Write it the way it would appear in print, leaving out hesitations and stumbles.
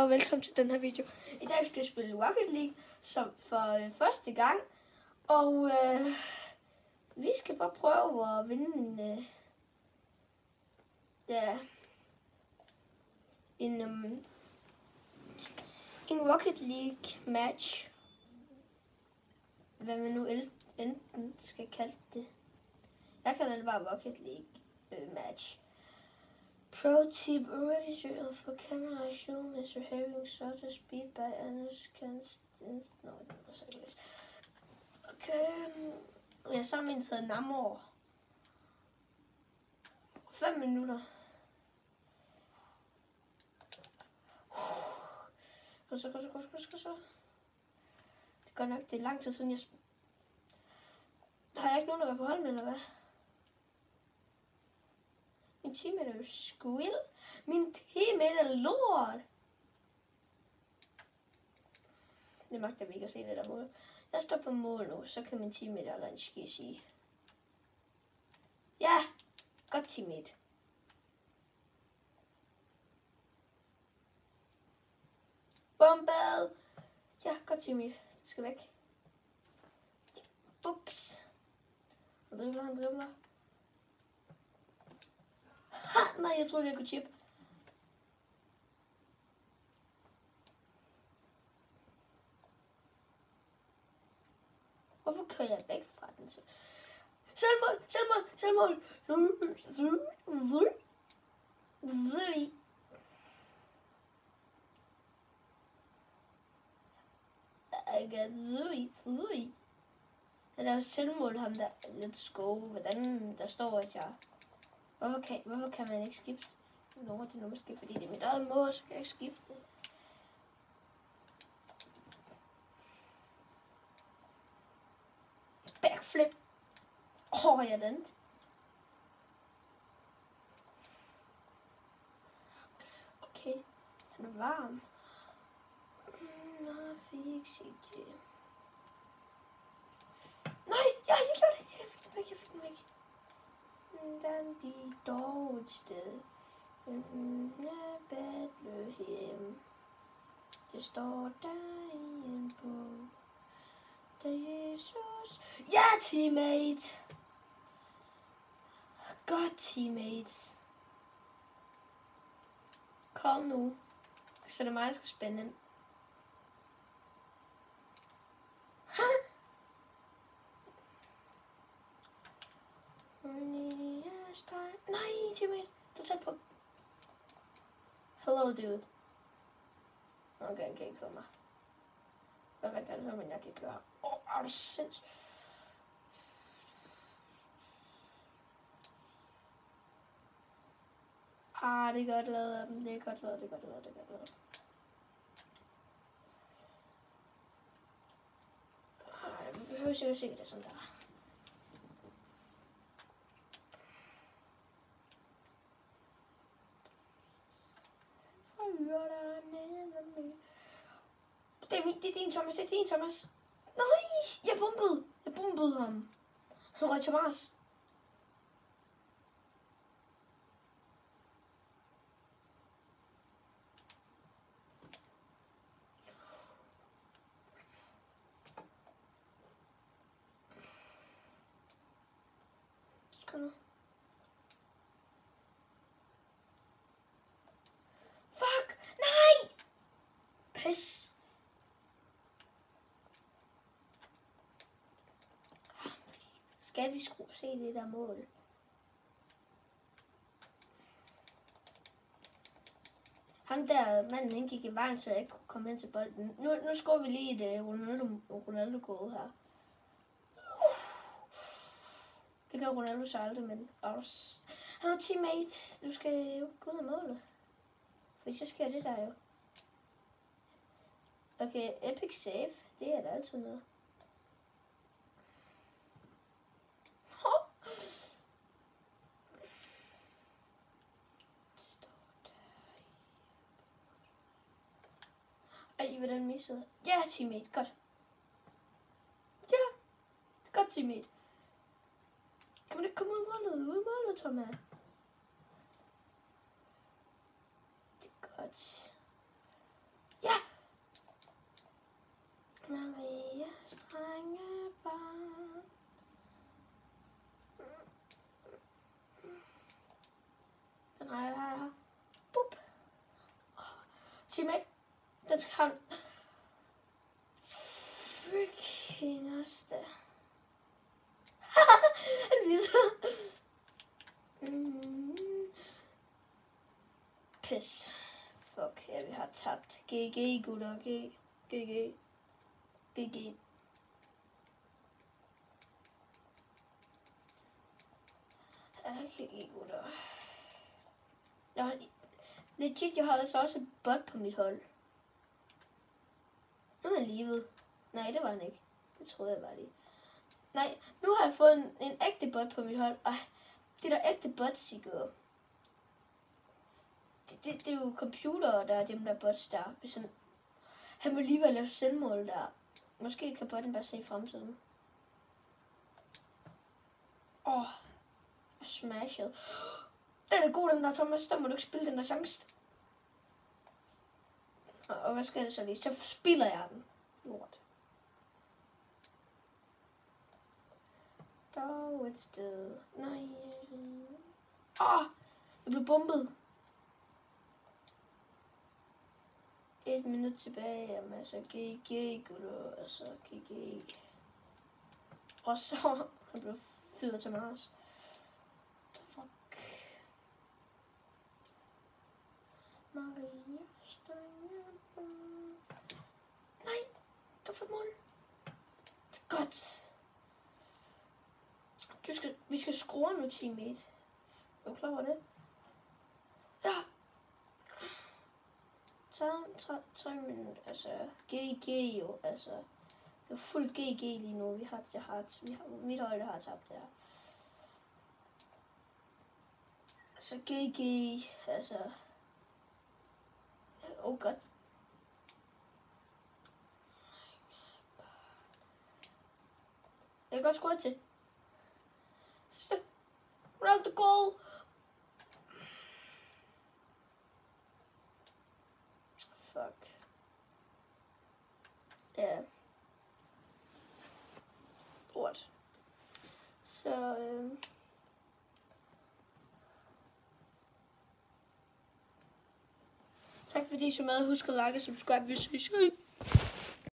og velkommen til den her video. I dag skal vi spille Rocket League som for første gang. Og vi skal bare prøve at vinde en Rocket League match. Hvad man nu enten skal kalde det. Jeg kalder det bare Rocket League match. Pro tip: registered for camera show Mr. Having shorter speed by Anders Constance. No, det var så ikke. Okay. Jeg sammen en hedder Namor. 5 minutter. Så. Det går nok, det er lang tid siden jeg... Har jeg ikke nogen, der var på hold med, eller hvad? Min teammate er jo squill. Min teammate er lort. Det magter vi ikke at se det der mål. Jeg står på mål nu, så kan min teammate eller en ski sige. Ja, godt teammate. Bombad. Ja, godt teammate. Det skal væk. Ups. Han dribler. Ha, nej, jeg troede, jeg kunne chip. Hvorfor kører jeg væk fra den så? Selvmål! Zui. I got Zui. Han er jo selvmål, ham der. Let's go. Hvordan der står, at jeg... Hvorfor kan man ikke skifte nummer til nummerskift? Fordi det er mit eget mål, så kan jeg ikke skifte. Backflip. Jeg dannet. Okay. Han er varm. Nå, fik CJ. Nej, jeg gjorde det. Jeg fik den væk. Den dog et sted. Bethlehem. Det står der i en bog. Da Jesus. Ja, teammate. Godt, teammate. Kom nu. Så det er mig, der skal spænde ind. Nej, teammate. Du tager på. Hello, dude. Okay, han kan ikke høre mig. Jeg vil gerne høre, men jeg kan ikke høre ham. Er du sindssygt? Det er godt lavet af dem. Det er godt lavet. Vi behøver ikke at se det sådan der. Det er din, Thomas. Nej, jeg bombede ham. Han røg til Mars. Kom nu. Fuck, nej! Pis. Skal vi se det der mål? Ham der manden, han gik i vejen, så jeg ikke kunne komme hen til bolden. Nu skruer vi lige et Ronaldo-gåde her. Det kan Ronaldo så aldrig, men også. Hallo teammate, du skal jo gå ud og måle. For så sker det der jo. Okay, epic save, det er da altid noget. Ej, hvordan missede? Ja, teammate, godt. Ja, godt teammate. Kom ud målet, Thomas. Det er godt. teammate. Den skal have... Freaking os da. Han viser. Pis. Fuck, ja, vi har tabt. GG, gutter. GG. GG. GG, gutter. Legit, jeg har altså også et bot på mit hold. Nu er han livet. Nej, det var han ikke. Det troede jeg var lige. Nej, nu har jeg fået en ægte bot på mit hold. Ej, det der ægte bots, I går. Det er jo computere, der er dem der bots der. Hvis han må alligevel lave selvmål der. Måske kan botten bare se i fremtiden. Jeg smashed. Den er god, den der, Thomas. Der må du ikke spille den der chance. Og hvad skal det så lige? Så spiller jeg den. Lort. Dog et sted. Nej. Jeg blev bombet. 1 minut tilbage. Jamen altså, GG, gutter. Altså, GG. Og så han blev fyret til Mars. Fuck. Maria Steiner. Nej, der får et mål. Det er godt. Vi skal score nu, teammate. Er du klar over det? Ja. 3 minutter, altså GG jo, altså det er fuldt GG lige nu. Mit hold har tabt det her. Altså GG, altså godt. Jeg kan godt score til. Sidste. Ronaldo goal. Fuck. Ja. Lort. Så tak fordi I så meget. Husk at like og subscribe, hvis I